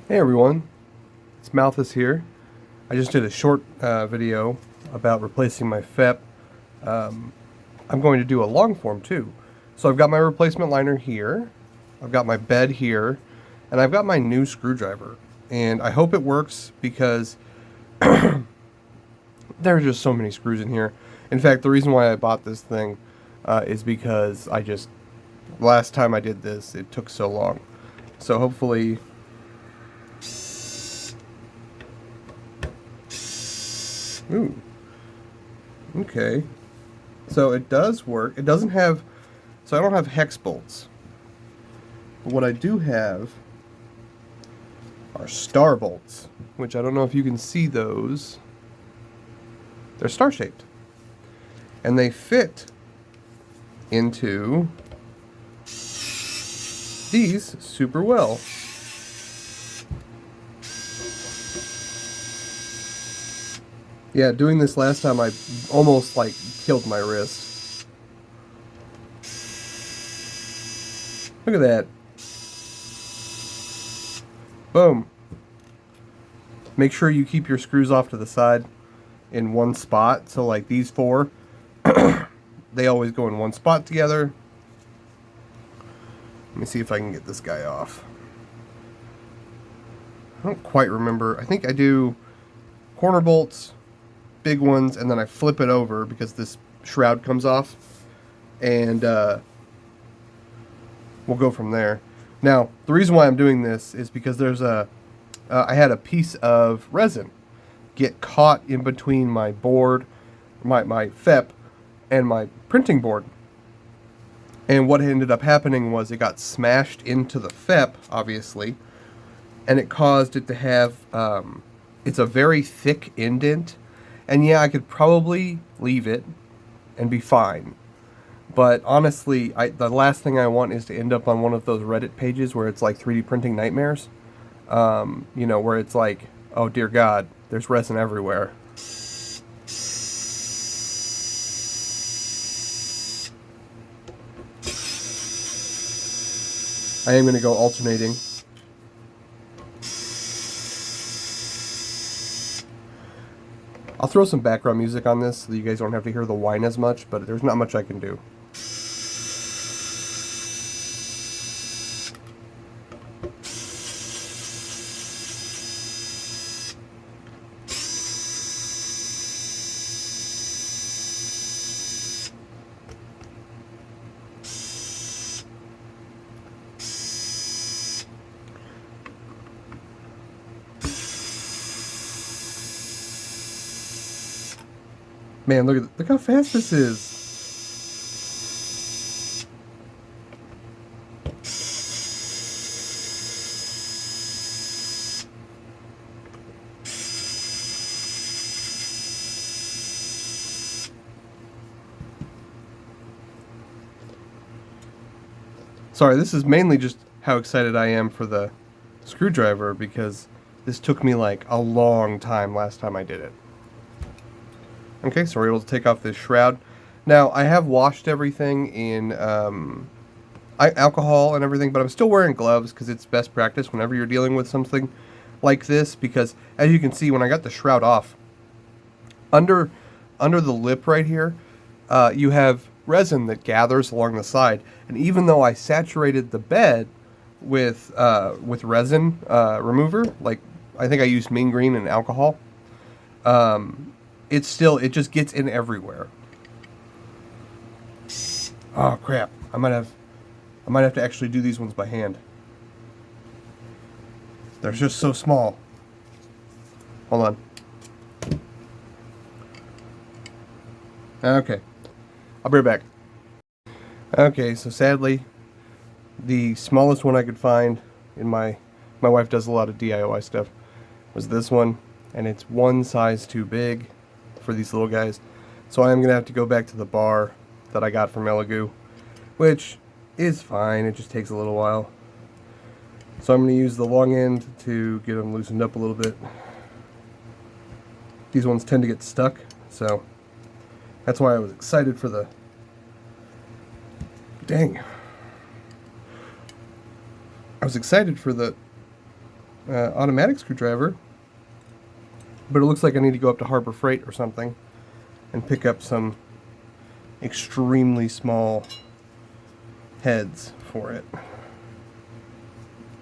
Hey everyone, it's Malthus here. I just did a short video about replacing my FEP. I'm going to do a long form too. So I've got my replacement liner here, I've got my bed here, and I've got my new screwdriver. And I hope it works because there are just so many screws in here. In fact, the reason why I bought this thing is because last time I did this, it took so long. So hopefully Ooh. Okay. So it does work. It doesn't have... So I don't have hex bolts. But what I do have are star bolts, which I don't know if you can see those. They're star-shaped. And they fit into these super well. Yeah, doing this last time, I almost, killed my wrist. Look at that. Boom. Make sure you keep your screws off to the side in one spot. So, like these four, they always go in one spot together. Let me see if I can get this guy off. I don't quite remember. I think I do corner bolts, big ones, and then I flip it over because this shroud comes off, and we'll go from there. Now, the reason why I'm doing this is because there's I had a piece of resin get caught in between my board, my FEP, and my printing board. And what ended up happening was it got smashed into the FEP, obviously, and it caused it to have, it's a very thick indent. And yeah, I could probably leave it and be fine. But honestly, the last thing I want is to end up on one of those Reddit pages where it's like 3D printing nightmares. You know, where it's like, oh dear God, there's resin everywhere. I am going to go alternating. I'll throw some background music on this so that you guys don't have to hear the whine as much, but there's not much I can do. Man, look how fast this is. Sorry, this is mainly just how excited I am for the screwdriver because this took me like a long time last time I did it. Okay, so we're able to take off this shroud. Now, I have washed everything in alcohol and everything, but I'm still wearing gloves because it's best practice whenever you're dealing with something like this, because as you can see, when I got the shroud off, under the lip right here, you have resin that gathers along the side. And even though I saturated the bed with resin remover, like I think I used mean green and alcohol, it just gets in everywhere. Oh crap! I might have to actually do these ones by hand. They're just so small. Hold on. Okay, I'll be right back. Okay, so sadly, the smallest one I could find in my wife does a lot of DIY stuff, was this one, and it's one size too big for these little guys. So I am going to have to go back to the bar that I got from Elegoo, which is fine, it just takes a little while. So I'm going to use the long end to get them loosened up a little bit. These ones tend to get stuck, so that's why I was excited for the... Dang. I was excited for the automatic screwdriver, but it looks like I need to go up to Harbor Freight or something and pick up some extremely small heads for it,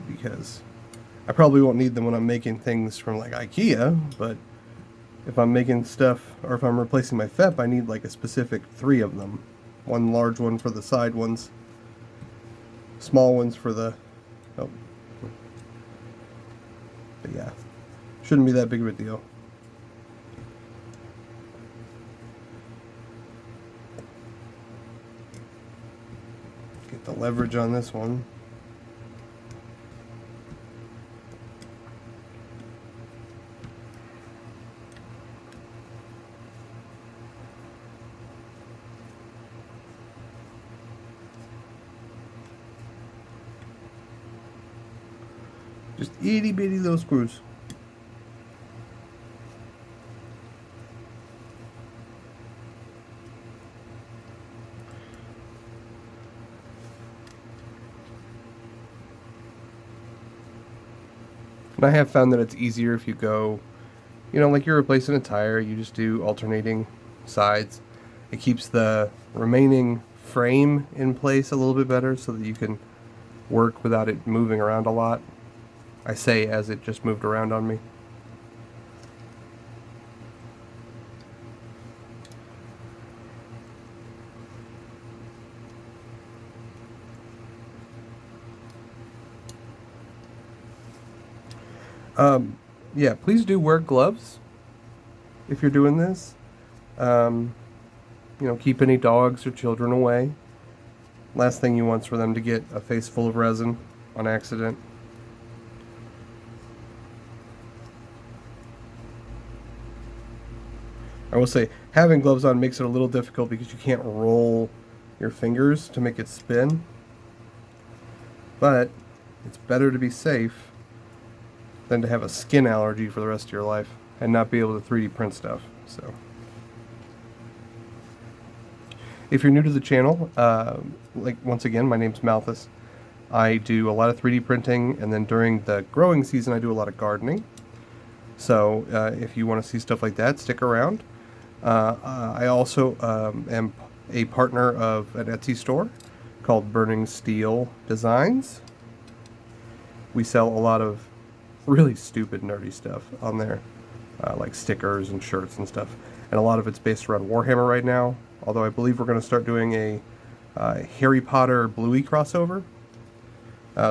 because I probably won't need them when I'm making things from like IKEA, but if I'm making stuff, or if I'm replacing my FEP, I need like a specific 3 of them. One large one for the side ones, small ones for the, oh. But yeah, shouldn't be that big of a deal. Get the leverage on this one. Just itty bitty little screws. And I have found that it's easier if you go, you know, like you're replacing a tire, you just do alternating sides. It keeps the remaining frame in place a little bit better so that you can work without it moving around a lot. I say as it just moved around on me. Yeah, please do wear gloves if you're doing this. You know, keep any dogs or children away. Last thing you want is for them to get a face full of resin on accident. I will say, having gloves on makes it a little difficult because you can't roll your fingers to make it spin. But it's better to be safe than to have a skin allergy for the rest of your life and not be able to 3D print stuff. So, if you're new to the channel, like once again, my name's Malthus. I do a lot of 3D printing, and then during the growing season, I do a lot of gardening. So, if you want to see stuff like that, stick around. I also am a partner of an Etsy store called Burning Steel Designs. We sell a lot of really stupid, nerdy stuff on there, like stickers and shirts and stuff. And a lot of it's based around Warhammer right now, although I believe we're going to start doing a Harry Potter Bluey crossover.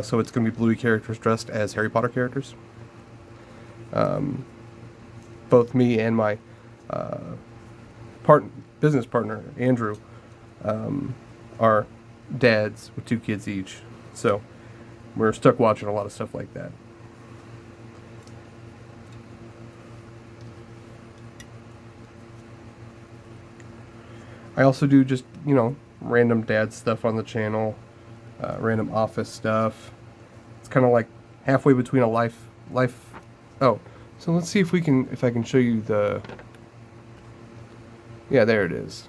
So it's going to be Bluey characters dressed as Harry Potter characters. Both me and my business partner, Andrew, are dads with 2 kids each. So we're stuck watching a lot of stuff like that. I also do just, you know, random dad stuff on the channel, random office stuff. It's kind of like halfway between a life. Oh, so let's see if I can show you the. Yeah, there it is.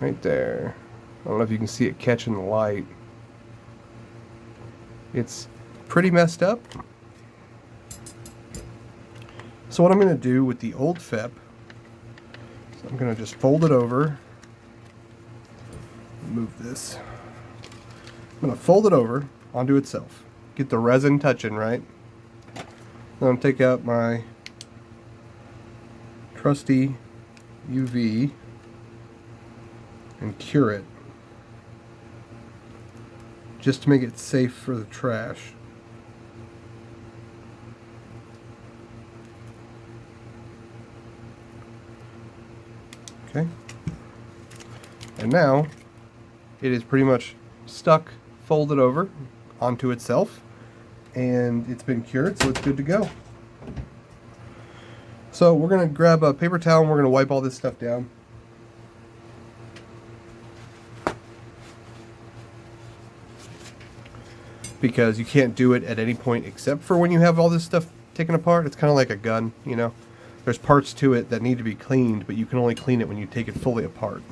Right there. I don't know if you can see it catching the light. It's pretty messed up. So what I'm going to do with the old FEP, I'm going to just fold it over, move this. I'm going to fold it over onto itself. Get the resin touching right. Then I'm going to take out my trusty UV and cure it, just to make it safe for the trash. Okay. And now it is pretty much stuck, folded over onto itself, and it's been cured, so it's good to go. So we're going to grab a paper towel and we're going to wipe all this stuff down. Because you can't do it at any point except for when you have all this stuff taken apart. It's kind of like a gun, you know. There's parts to it that need to be cleaned, but you can only clean it when you take it fully apart.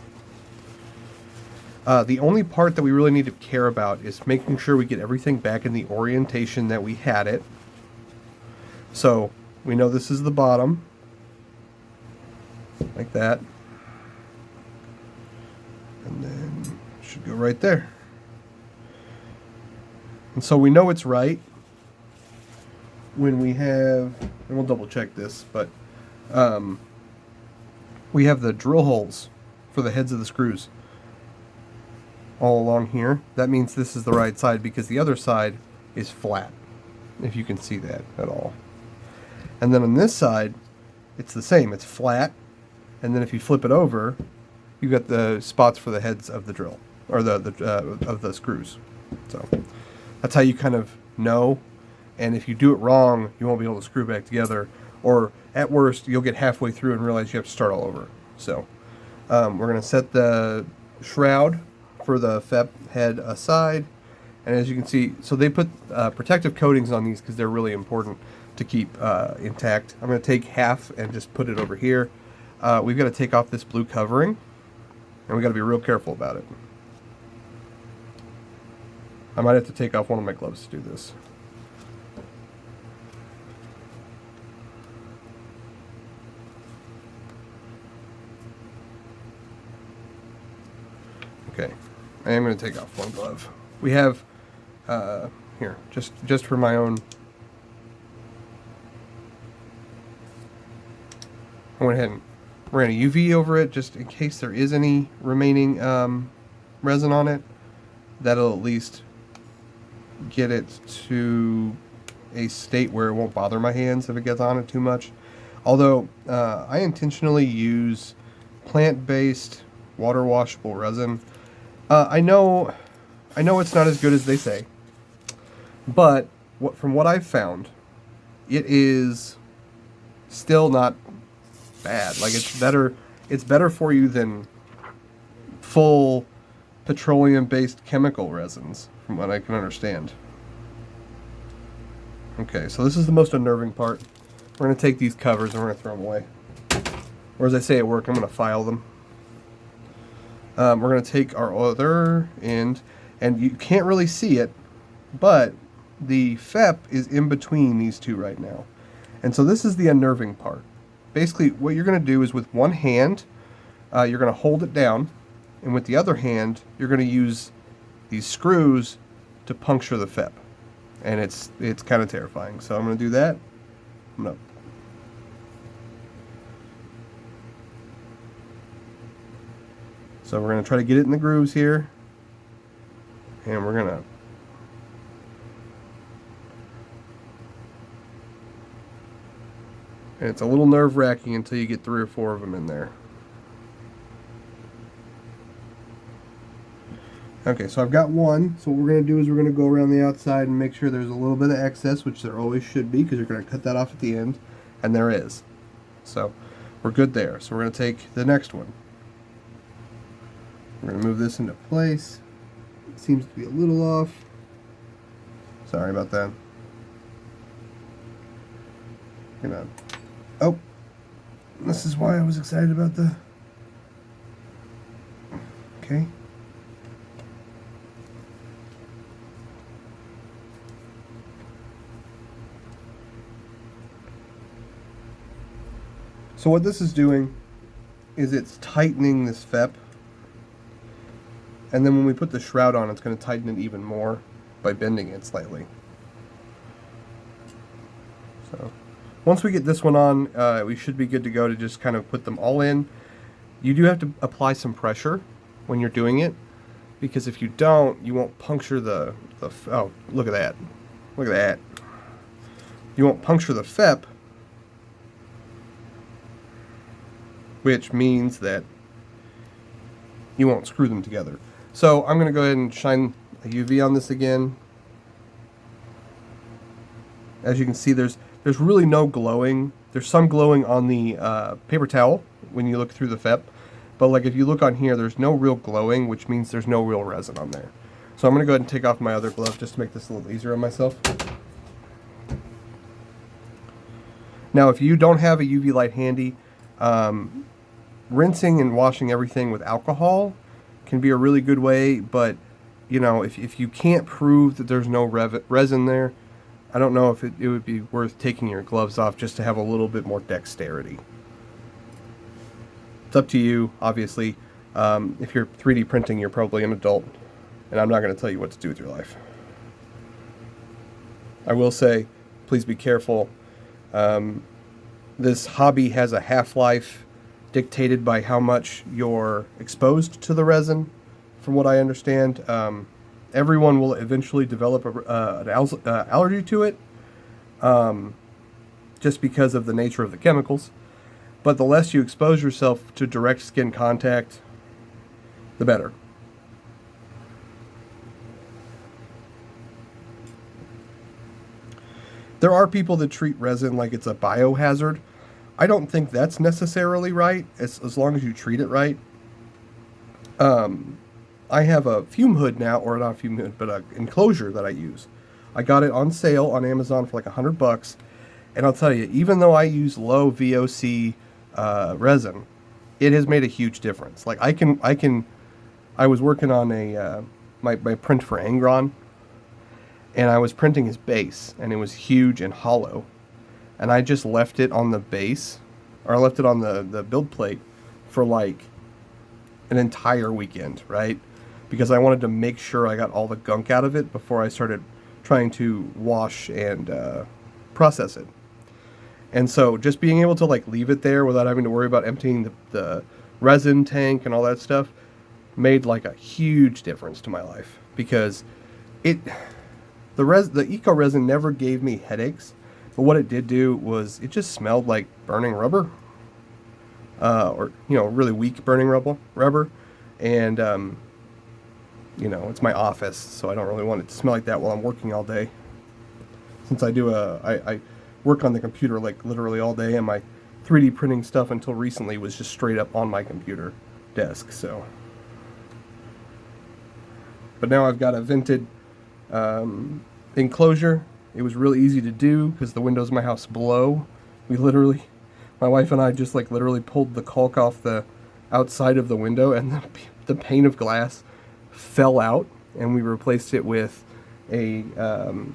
The only part that we really need to care about is making sure we get everything back in the orientation that we had it. So we know this is the bottom, like that. And then it should go right there. And so we know it's right when we have, and we'll double check this, but we have the drill holes for the heads of the screws all along here. That means this is the right side because the other side is flat, if you can see that at all. And then on this side, it's the same. It's flat, and then if you flip it over, you got the spots for the heads of the drill, or of the screws. So that's how you kind of know. And if you do it wrong, you won't be able to screw back together, or at worst, you'll get halfway through and realize you have to start all over. So we're going to set the shroud for the FEP head aside. And as you can see, so they put protective coatings on these because they're really important to keep intact. I'm going to take half and just put it over here. We've got to take off this blue covering, and we've got to be real careful about it. I might have to take off one of my gloves to do this. Okay, I am going to take off one glove. We have, here, just for my own, I went ahead and ran a UV over it just in case there is any remaining resin on it. That'll at least get it to a state where it won't bother my hands if it gets on it too much. Although I intentionally use plant-based water washable resin. I know it's not as good as they say, but from what I've found, it is still not bad. Like, it's better for you than full petroleum-based chemical resins, from what I can understand. Okay, so this is the most unnerving part. We're going to take these covers and we're going to throw them away. Or as I say at work, I'm going to file them. We're going to take our other end, and you can't really see it, but the FEP is in between these two right now. And so this is the unnerving part. Basically, what you're going to do is with one hand, you're going to hold it down, and with the other hand, you're going to use these screws to puncture the FEP. And it's kind of terrifying. So I'm going to do that. So we're going to try to get it in the grooves here. And we're going to and it's a little nerve-wracking until you get 3 or 4 of them in there. Okay, so I've got one. So what we're going to do is we're going to go around the outside and make sure there's a little bit of excess, which there always should be, because you're going to cut that off at the end. And there is. So we're good there. So we're going to take the next one. We're going to move this into place. It seems to be a little off. Sorry about that. Oh, this is why I was excited about the... Okay. So what this is doing is it's tightening this FEP. And then when we put the shroud on, it's going to tighten it even more by bending it slightly. So once we get this one on, we should be good to go to just kind of put them all in. You do have to apply some pressure when you're doing it, because if you don't, you won't puncture the oh, look at that. Look at that. You won't puncture the FEP, which means that you won't screw them together. So I'm going to go ahead and shine a UV on this again. As you can see, there's really no glowing. There's some glowing on the paper towel when you look through the FEP, but like if you look on here, there's no real glowing, which means there's no real resin on there. So I'm going to go ahead and take off my other glove just to make this a little easier on myself. Now, if you don't have a UV light handy, rinsing and washing everything with alcohol can be a really good way, but you know, if you can't prove that there's no resin there, I don't know if it would be worth taking your gloves off just to have a little bit more dexterity. It's up to you, obviously. If you're 3D printing, you're probably an adult, and I'm not going to tell you what to do with your life. I will say, please be careful. This hobby has a half-life dictated by how much you're exposed to the resin, from what I understand. Everyone will eventually develop an allergy to it, just because of the nature of the chemicals. But the less you expose yourself to direct skin contact, the better. There are people that treat resin like it's a biohazard. I don't think that's necessarily right, as long as you treat it right. I have a fume hood now, or not a fume hood, but an enclosure that I use. I got it on sale on Amazon for like $100, and I'll tell you, even though I use low VOC resin, it has made a huge difference. Like I was working on my print for Angron, and I was printing his base, and it was huge and hollow, and I just left it on the base, or I left it on the build plate for like an entire weekend, right? Because I wanted to make sure I got all the gunk out of it before I started trying to wash and process it. And so just being able to like leave it there without having to worry about emptying the resin tank and all that stuff made like a huge difference to my life, because the eco resin never gave me headaches, but what it did do was it just smelled like burning rubber, or really weak burning rubber, and it's my office, so I don't really want it to smell like that while I'm working all day. Since I work on the computer like literally all day, and my 3D printing stuff until recently was just straight up on my computer desk. So, but now I've got a vented enclosure. It was really easy to do because the windows in my house blow. My wife and I just like literally pulled the caulk off the outside of the window, and the pane of glass fell out, and we replaced it with a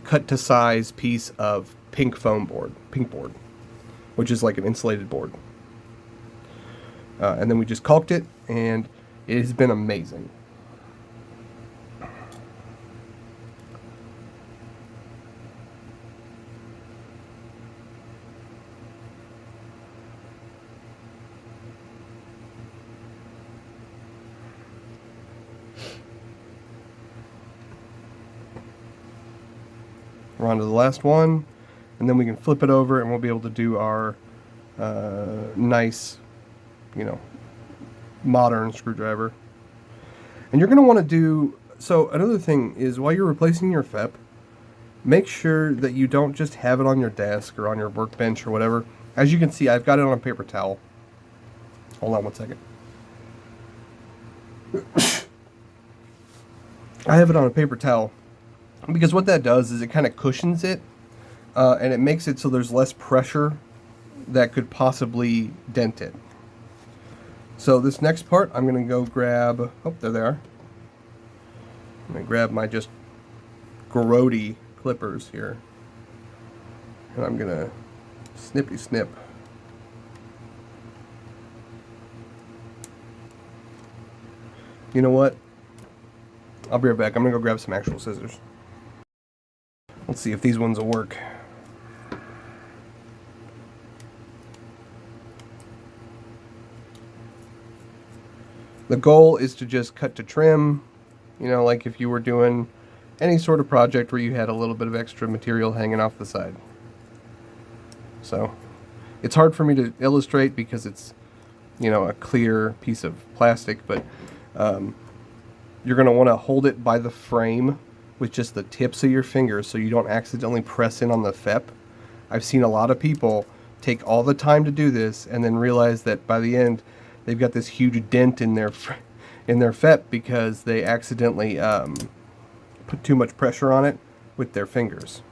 cut to size piece of pink board, which is like an insulated board. And then we just caulked it, and it has been amazing. We're on to the last one, and then we can flip it over, and we'll be able to do our nice, modern screwdriver. And you're going to want to do, so another thing is, while you're replacing your FEP, make sure that you don't just have it on your desk or on your workbench or whatever. As you can see, I've got it on a paper towel. Hold on one second. I have it on a paper towel, because what that does is it kind of cushions it, and it makes it so there's less pressure that could possibly dent it. So this next part, I'm going to go grab, oh, there they are. I'm going to grab my just grody clippers here, and I'm going to snippy snip. You know what? I'll be right back. I'm going to go grab some actual scissors. Let's see if these ones will work. The goal is to just cut to trim, like if you were doing any sort of project where you had a little bit of extra material hanging off the side. So, it's hard for me to illustrate because it's, a clear piece of plastic, but you're going to want to hold it by the frame with just the tips of your fingers so you don't accidentally press in on the FEP. I've seen a lot of people take all the time to do this and then realize that by the end they've got this huge dent in their FEP because they accidentally put too much pressure on it with their fingers.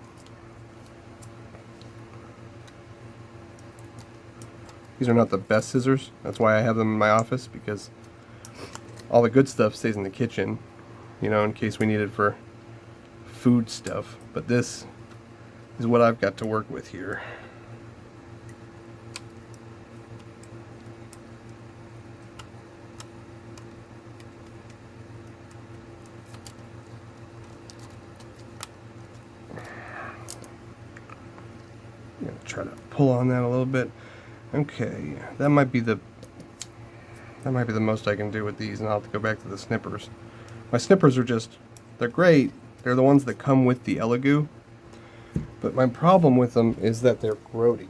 These are not the best scissors. That's why I have them in my office, because all the good stuff stays in the kitchen, in case we need it for food stuff. But this is what I've got to work with here. I'm going to try to pull on that a little bit. Okay, that might be the most I can do with these, and I'll have to go back to the snippers. My snippers are just, they're great. They're the ones that come with the Elegoo. But my problem with them is that they're grody.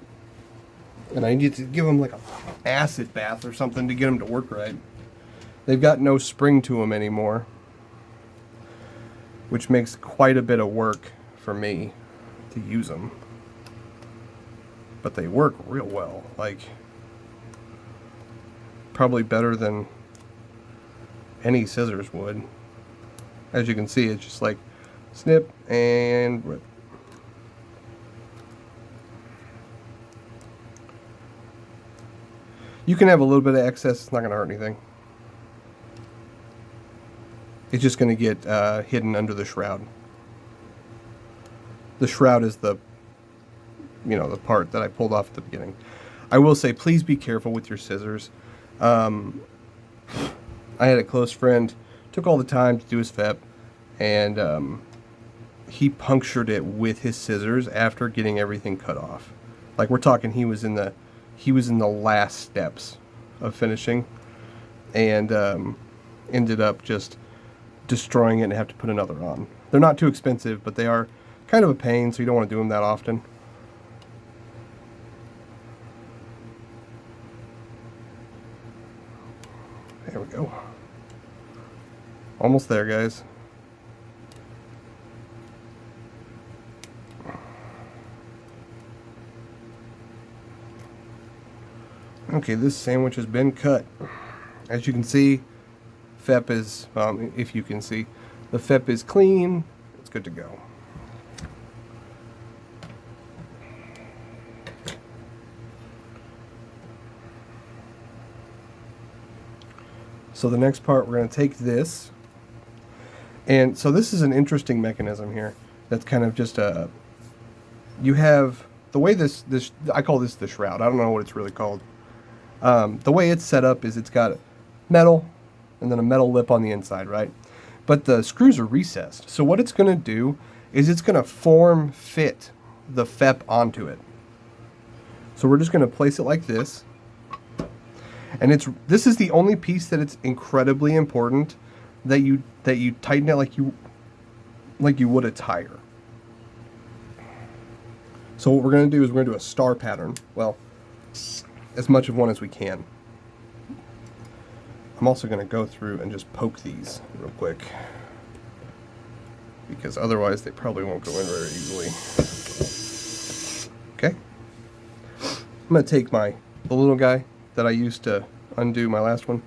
And I need to give them like an acid bath or something to get them to work right. They've got no spring to them anymore, which makes quite a bit of work for me to use them. But they work real well. Like, probably better than any scissors would. As you can see, it's just like snip and rip. You can have a little bit of excess, it's not going to hurt anything. It's just going to get hidden under the shroud. The shroud is the, you know, the part that I pulled off at the beginning. I will say, please be careful with your scissors. I had a close friend, took all the time to do his FEP, and he punctured it with his scissors after getting everything cut off. Like, we're talking, he was in the last steps of finishing, and ended up just destroying it and have to put another on. They're not too expensive, but they are kind of a pain, so you don't want to do them that often. There we go. Almost there, guys. Okay, this sandwich has been cut. As you can see, FEP is, if you can see, the FEP is clean. It's good to go. So the next part, we're going to take this, and so this is an interesting mechanism here. That's kind of just a, you have, the way this, I call this the shroud. I don't know what it's really called. The way it's set up is it's got metal and then a metal lip on the inside, right? But the screws are recessed. So what it's going to do is it's going to form fit the FEP onto it. So we're just going to place it like this. And this is the only piece that it's incredibly important that you tighten it like you would a tire. So what we're going to do is we're going to do a star pattern. Well, as much of one as we can. I'm also going to go through and just poke these real quick, because otherwise they probably won't go in very easily. Okay. I'm going to take the little guy that I used to undo my last one.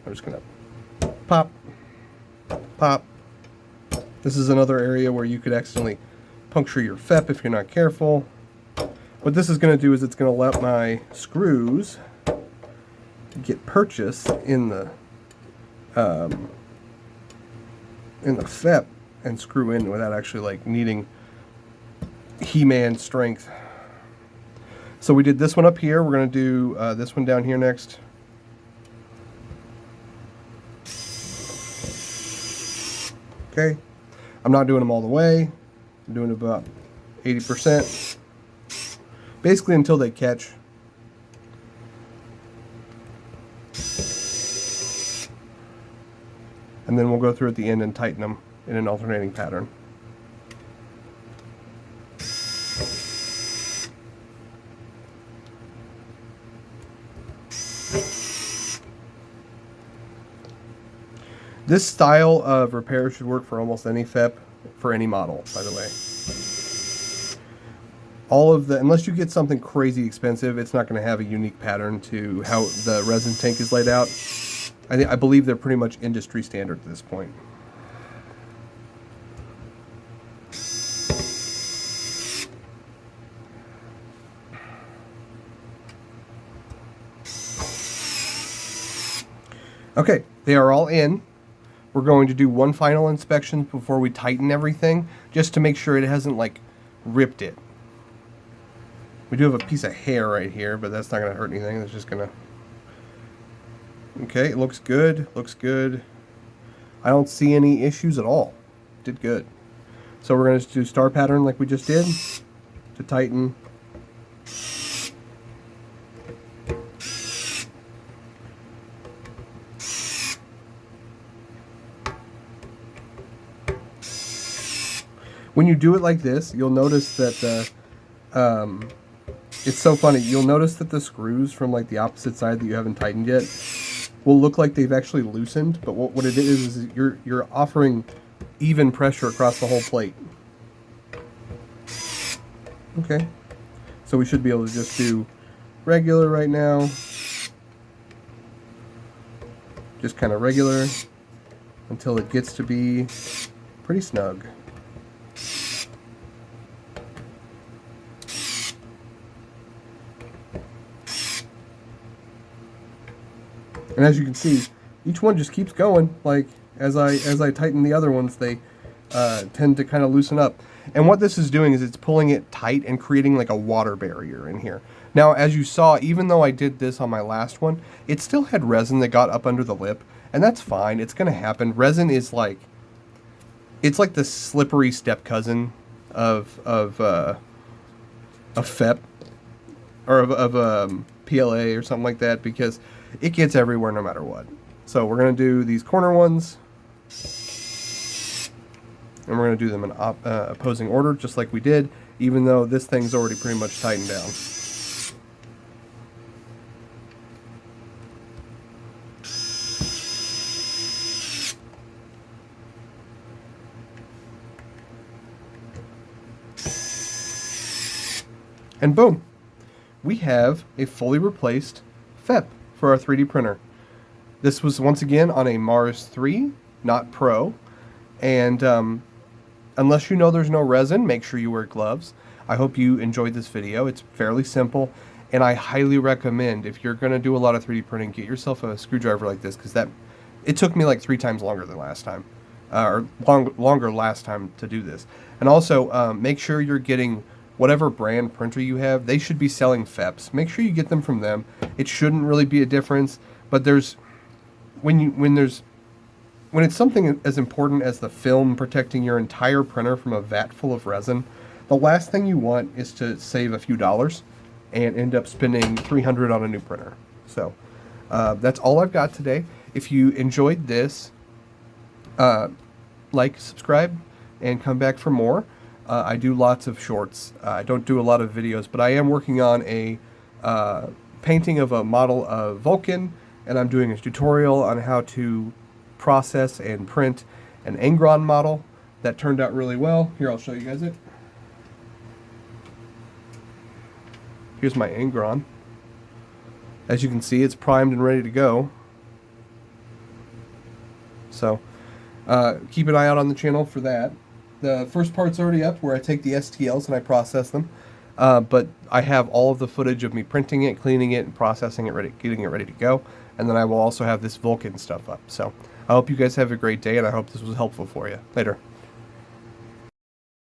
I'm just going to pop, pop. This is another area where you could accidentally puncture your FEP if you're not careful. What this is going to do is it's going to let my screws get purchased in the FEP and screw in without actually like needing He-Man strength. So we did this one up here. We're going to do this one down here next. Okay. I'm not doing them all the way. I'm doing about 80%. Basically until they catch. And then we'll go through at the end and tighten them in an alternating pattern. This style of repair should work for almost any FEP, for any model, by the way. Unless you get something crazy expensive, it's not going to have a unique pattern to how the resin tank is laid out. I believe they're pretty much industry standard at this point. Okay, they are all in. We're going to do one final inspection before we tighten everything, just to make sure it hasn't like ripped it. We do have a piece of hair right here, but that's not going to hurt anything. It's just going to... Okay, it looks good. Looks good. I don't see any issues at all. Did good. So we're going to do star pattern like we just did to tighten. When you do it like this, you'll notice that the, it's so funny. You'll notice that the screws from like the opposite side that you haven't tightened yet will look like they've actually loosened. But what it is you're offering even pressure across the whole plate. Okay. So we should be able to just do regular right now. Just kind of regular until it gets to be pretty snug. And as you can see, each one just keeps going. Like as I tighten the other ones, they tend to kind of loosen up. And what this is doing is it's pulling it tight and creating like a water barrier in here. Now, as you saw, even though I did this on my last one, it still had resin that got up under the lip, and that's fine. It's going to happen. Resin is like, it's like the slippery step cousin of FEP or of PLA or something like that, because it gets everywhere no matter what. So we're going to do these corner ones, and we're going to do them in opposing order, just like we did, even though this thing's already pretty much tightened down. And boom, we have a fully replaced FEP for our 3D printer. This was once again on a Mars 3, not Pro, and unless you know there's no resin, make sure you wear gloves. I hope you enjoyed this video. It's fairly simple, and I highly recommend, if you're going to do a lot of 3D printing, get yourself a screwdriver like this, because it took me like 3 times longer than last time, or longer last time to do this. And also, make sure you're getting whatever brand printer you have. They should be selling FEPs. Make sure you get them from them. It shouldn't really be a difference, but when it's something as important as the film protecting your entire printer from a vat full of resin, the last thing you want is to save a few dollars and end up spending $300 on a new printer. So that's all I've got today. If you enjoyed this, like, subscribe, and come back for more. I do lots of shorts. I don't do a lot of videos, but I am working on a painting of a model of Vulcan, and I'm doing a tutorial on how to process and print an Angron model. That turned out really well. Here, I'll show you guys it. Here's my Angron. As you can see, it's primed and ready to go. So keep an eye out on the channel for that. The first part's already up, where I take the STLs and I process them. But I have all of the footage of me printing it, cleaning it, and processing it, getting it ready to go. And then I will also have this Vulcan stuff up. So I hope you guys have a great day, and I hope this was helpful for you. Later.